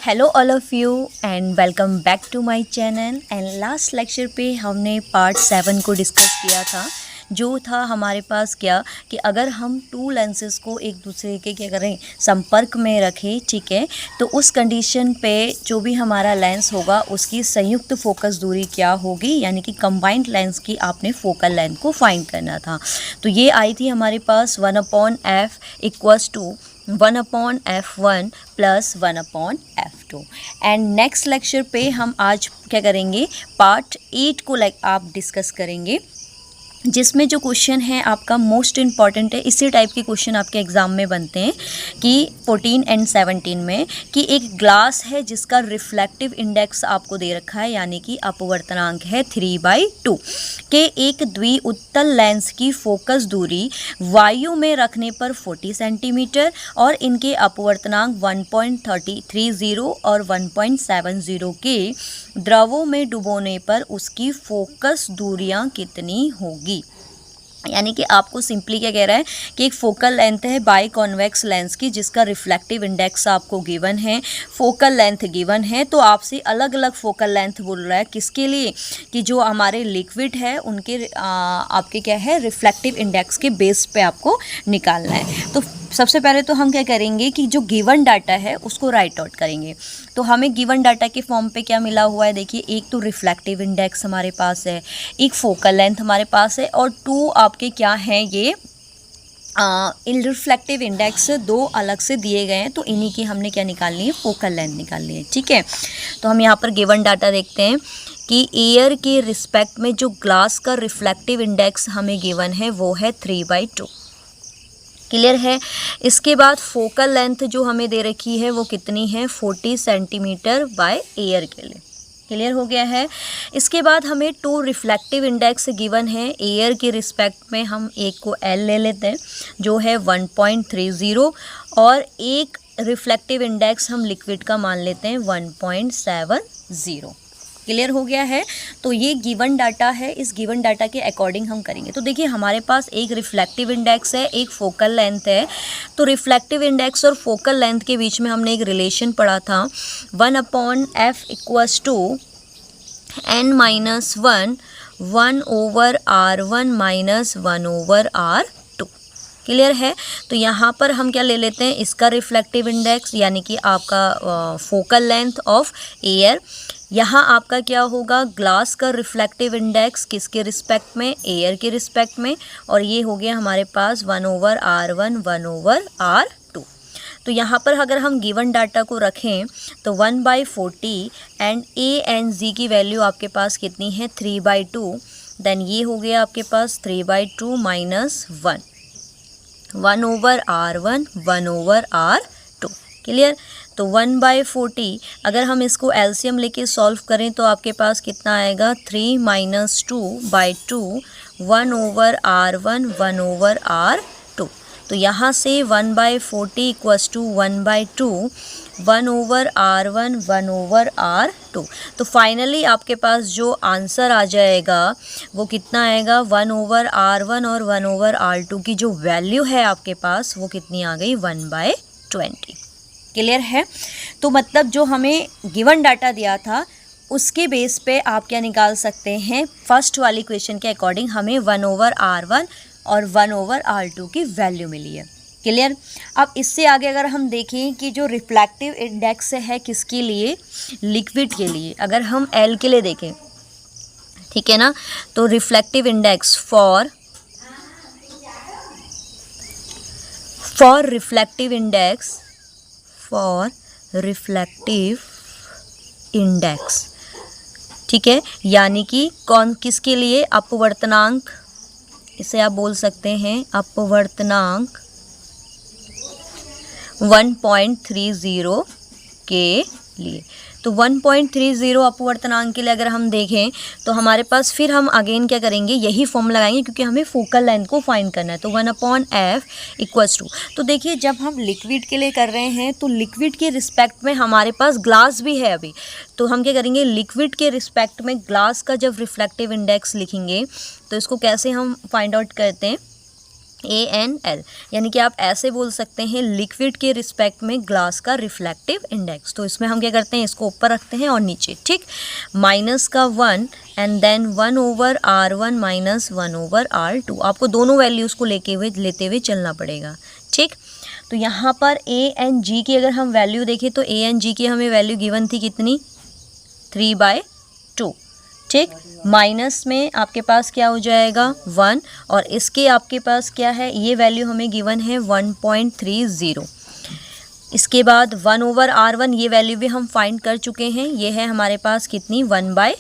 Hello all of you and welcome back to my channel. And last lecture पे हमने part 7 को discuss किया था, जो था हमारे पास क्या कि अगर हम टू लेंसेज को एक दूसरे के क्या करें संपर्क में रखें, ठीक है, तो उस कंडीशन पे जो भी हमारा लेंस होगा उसकी संयुक्त फोकस दूरी क्या होगी, यानी कि कंबाइंड लेंस की आपने फोकल लेंथ को फाइंड करना था। तो ये आई थी हमारे पास 1/f equals to 1/f1 plus 1/f2। And next lecture पे हम आज क्या करेंगे, पार्ट 8 को आप डिस्कस करेंगे, जिसमें जो क्वेश्चन है आपका मोस्ट इम्पॉर्टेंट है। इसी टाइप के क्वेश्चन आपके एग्ज़ाम में बनते हैं कि 14 एंड 17 में, कि एक ग्लास है जिसका रिफ्लेक्टिव इंडेक्स आपको दे रखा है, यानी कि अपवर्तनांक है 3/2 के एक द्विउत्तल लेंस की फोकस दूरी वायु में रखने पर 40 सेंटीमीटर और इनके अपवर्तनांक 1.30 और 1.70 के द्रवों में डुबोने पर उसकी फोकस दूरियां कितनी होगी। यानी कि आपको सिंपली क्या कह रहा है कि एक फोकल लेंथ है बाई कॉन्वेक्स लेंस की, जिसका रिफ्लेक्टिव इंडेक्स आपको गिवन है, फोकल लेंथ गिवन है, तो आपसे अलग अलग फोकल लेंथ बोल रहा है किसके लिए, कि जो हमारे लिक्विड है उनके आपके क्या है रिफ्लेक्टिव इंडेक्स के बेस पे आपको निकालना है। तो सबसे पहले तो हम क्या करेंगे कि जो गिवन डाटा है उसको राइट आउट करेंगे। तो हमें गिवन डाटा के फॉर्म पे क्या मिला हुआ है, देखिए, एक तो रिफ्लेक्टिव इंडेक्स हमारे पास है, एक फोकल लेंथ हमारे पास है, और टू आपके क्या हैं ये रिफ्लेक्टिव इंडेक्स दो अलग से दिए गए हैं, तो इन्हीं की हमने क्या निकालनी है, फोकल लेंथ निकालनी है, ठीक है। तो हम यहाँ पर गिवन डाटा देखते हैं कि एयर के रिस्पेक्ट में जो ग्लास का रिफ्लेक्टिव इंडेक्स हमें गिवन है वो है 3/2, क्लियर है। इसके बाद फोकल लेंथ जो हमें दे रखी है वो कितनी है, 40 सेंटीमीटर बाय एयर के लिए, क्लियर हो गया है। इसके बाद हमें टू रिफ्लेक्टिव इंडेक्स गिवन है एयर के रिस्पेक्ट में, हम एक को L ले लेते हैं जो है 1.30 और एक रिफ्लेक्टिव इंडेक्स हम लिक्विड का मान लेते हैं 1.70, क्लियर हो गया है। तो ये गिवन डाटा है, इस गिवन डाटा के अकॉर्डिंग हम करेंगे। तो देखिए हमारे पास एक रिफ्लेक्टिव इंडेक्स है, एक फोकल लेंथ है। तो रिफ्लेक्टिव इंडेक्स और फोकल लेंथ के बीच में हमने एक रिलेशन पढ़ा था, 1/f equals to n-1 1/r1 minus 1/r2, clear है। तो यहाँ पर हम क्या ले लेते हैं, इसका रिफ्लेक्टिव इंडेक्स यानी कि आपका फोकल लेंथ ऑफ एयर, यहाँ आपका क्या होगा ग्लास का रिफ्लेक्टिव इंडेक्स किसके रिस्पेक्ट में, एयर के रिस्पेक्ट में, और ये हो गया हमारे पास 1/r1 1/r2। तो यहाँ पर अगर हम गिवन डाटा को रखें तो 1/40 एंड ए एंड जी की वैल्यू आपके पास कितनी है 3/2, देन ये हो गया आपके पास 3/2 माइनस 1/r1 1/r2, क्लियर। तो 1/40 अगर हम इसको एलसीएम लेके सॉल्व करें तो आपके पास कितना आएगा, 3 माइनस 2/2 1/r1 1/r2। तो यहाँ से 1/40 इक्वल्स टू 1/2 1/r1 1/r2। तो फाइनली आपके पास जो आंसर आ जाएगा वो कितना आएगा, 1/r1 और 1/r2 की जो वैल्यू है आपके पास वो कितनी आ गई, 1/20, क्लियर है। तो मतलब जो हमें गिवन डाटा दिया था उसके बेस पे आप क्या निकाल सकते हैं, फर्स्ट वाली क्वेश्चन के अकॉर्डिंग हमें 1/r1 और 1/r2 की वैल्यू मिली है, क्लियर। अब इससे आगे अगर हम देखें कि जो रिफ्लेक्टिव इंडेक्स है किसके लिए, लिक्विड के लिए, अगर हम L के लिए देखें, ठीक है ना, तो reflective index for reflective index, ठीक है, यानी कि कौन किसके लिए, अपवर्तनांक, इसे आप बोल सकते हैं अपवर्तनांक 1.30 के लिए। तो 1.30 अपवर्तनांक के लिए अगर हम देखें तो हमारे पास फिर हम अगेन क्या करेंगे, यही फॉर्म लगाएंगे क्योंकि हमें फोकल लेंथ को फाइंड करना है। तो 1/f इक्वल्स टू, तो देखिए जब हम लिक्विड के लिए कर रहे हैं तो लिक्विड के रिस्पेक्ट में हमारे पास ग्लास भी है अभी, तो हम क्या करेंगे, लिक्विड के रिस्पेक्ट में ग्लास का जब रिफ्लेक्टिव इंडेक्स लिखेंगे तो इसको कैसे हम फाइंड आउट करते हैं, ANL, यानी कि आप ऐसे बोल सकते हैं लिक्विड के रिस्पेक्ट में ग्लास का रिफ्लेक्टिव इंडेक्स। तो इसमें हम क्या करते हैं, इसको ऊपर रखते हैं और नीचे, ठीक, माइनस का 1 and then 1/R1 minus 1/R2। आपको दोनों वैल्यूज़ को लेते हुए चलना पड़ेगा, ठीक। तो यहाँ पर A एंड G की अगर हम वैल्यू देखें तो A एंड G की हमें वैल्यू गिवन थी कितनी, 3/2, ठीक। माइनस में आपके पास क्या हो जाएगा 1, और इसके आपके पास क्या है, ये वैल्यू हमें गिवन है 1.30। इसके बाद 1/R1 ये वैल्यू भी हम फाइंड कर चुके हैं, ये है हमारे पास कितनी, 1/20।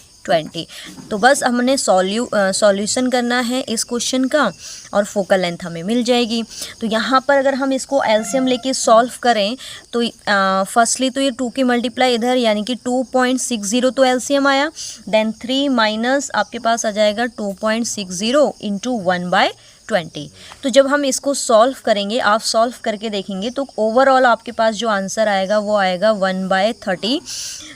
तो बस हमने सॉल्यूशन करना है इस क्वेश्चन का और फोकल लेंथ हमें मिल जाएगी। तो यहाँ पर अगर हम इसको एलसीएम लेके सॉल्व करें तो फर्स्टली तो ये 2 की मल्टीप्लाई इधर, यानी कि 2.60 तो एलसीएम आया, देन 3 माइनस आपके पास आ जाएगा 2.60 इंटू 1/20। तो जब हम इसको सॉल्व करेंगे, आप सॉल्व करके देखेंगे तो ओवरऑल आपके पास जो आंसर आएगा वो आएगा 1/30।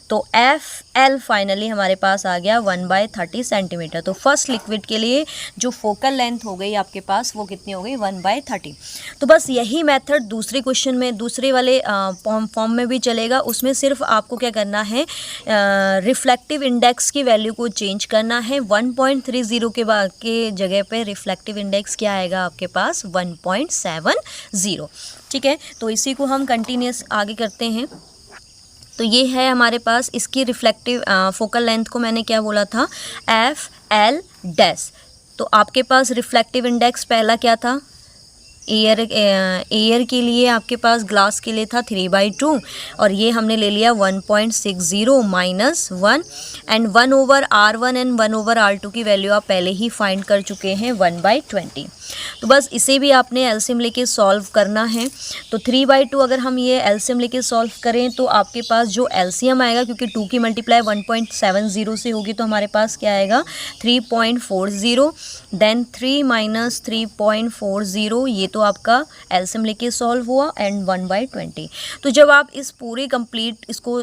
तो FL फाइनली हमारे पास आ गया 1/30 सेंटीमीटर। तो फर्स्ट लिक्विड के लिए जो फोकल लेंथ हो गई आपके पास वो कितनी हो गई, 1/30। तो बस यही मेथड दूसरे क्वेश्चन में, दूसरे वाले फॉर्म में भी चलेगा। उसमें सिर्फ आपको क्या करना है, रिफ्लेक्टिव इंडेक्स की वैल्यू को चेंज करना है। 1.30 के जगह पे रिफ्लेक्टिव इंडेक्स क्या आएगा आपके पास, 1.70, ठीक है। तो इसी को हम कंटिन्यूस आगे करते हैं। तो ये है हमारे पास इसकी रिफ्लेक्टिव फोकल लेंथ को मैंने क्या बोला था, FL डैश। तो आपके पास रिफ्लेक्टिव इंडेक्स पहला क्या था, एयर के लिए आपके पास ग्लास के लिए था 3/2, और ये हमने ले लिया 1.60 minus 1 and 1/R1 and 1/R2 की वैल्यू आप पहले ही फाइंड कर चुके हैं 1/20। तो बस इसे भी आपने एलसीएम लेके सॉल्व करना है। तो 3/2 अगर हम ये एलसीएम लेके सॉल्व करें तो आपके पास जो एलसीएम आएगा, क्योंकि 2 की मल्टीप्लाई 1.70 से होगी, तो हमारे पास क्या आएगा 3.40, देन 3 माइनस 3.40, ये तो आपका एलसीएम लेके सॉल्व हुआ एंड 1/20। तो जब आप इस पूरे कंप्लीट इसको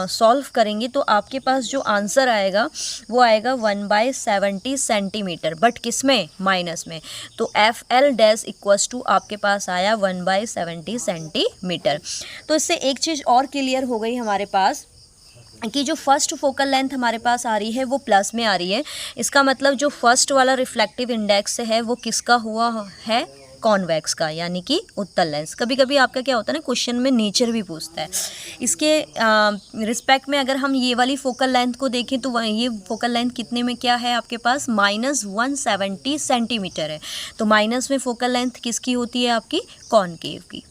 सॉल्व करेंगे तो आपके पास जो आंसर आएगा वो आएगा 1/70 सेंटीमीटर, बट किस में, माइनस में। तो FL डैश इक्वल्स टू आपके पास आया 1/70 सेंटीमीटर। तो इससे एक चीज़ और क्लियर हो गई हमारे पास कि जो फर्स्ट फोकल लेंथ हमारे पास आ रही है वो प्लस में आ रही है। इसका मतलब जो फर्स्ट वाला रिफ्लेक्टिव इंडेक्स है वो किसका हुआ है, कॉन्वेक्स का, यानी कि उत्तल लेंस। कभी कभी आपका क्या होता है ना, क्वेश्चन में नेचर भी पूछता है। इसके रिस्पेक्ट में अगर हम ये वाली फोकल लेंथ को देखें तो ये फोकल लेंथ कितने में क्या है आपके पास, -170 सेंटीमीटर है। तो माइनस में फोकल लेंथ किसकी होती है आपकी, कॉनकेव की।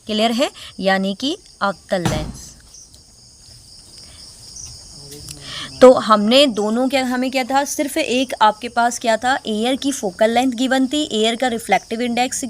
क्लियर है, यानी कि अवतल लेंस। तो हमने दोनों क्या, हमें क्या था, सिर्फ एक आपके पास क्या था, एयर की फोकल लेंथ गिवन थी, एयर का रिफ्लेक्टिव इंडेक्स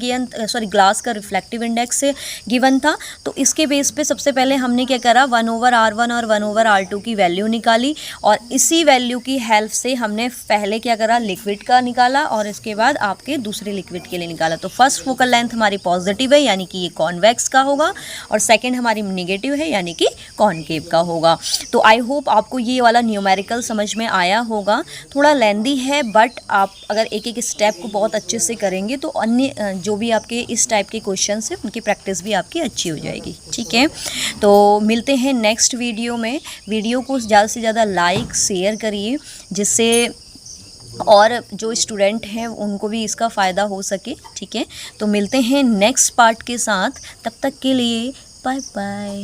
ग्लास का रिफ्लेक्टिव इंडेक्स गिवन था। तो इसके बेस पे सबसे पहले हमने क्या करा, 1/R1 और 1/R2 की वैल्यू निकाली, और इसी वैल्यू की हेल्प से हमने पहले क्या करा, लिक्विड का निकाला, और इसके बाद आपके दूसरे लिक्विड के लिए निकाला। तो फर्स्ट फोकल लेंथ हमारी पॉजिटिव है, यानी कि ये कॉन्वेक्स का होगा, और सेकेंड हमारी निगेटिव है, यानी कि कॉनकेव का होगा। तो आई होप आपको ये वाला न्यूमेरिकल समझ में आया होगा। थोड़ा लेंदी है, बट आप अगर एक एक स्टेप को बहुत अच्छे से करेंगे तो अन्य जो भी आपके इस टाइप के क्वेश्चन है उनकी प्रैक्टिस भी आपकी अच्छी हो जाएगी, ठीक है। तो मिलते हैं नेक्स्ट वीडियो में। वीडियो को ज़्यादा से ज़्यादा लाइक शेयर करिए, जिससे और जो स्टूडेंट हैं उनको भी इसका फ़ायदा हो सके, ठीक है। तो मिलते हैं नेक्स्ट पार्ट के साथ, तब तक के लिए बाय बाय।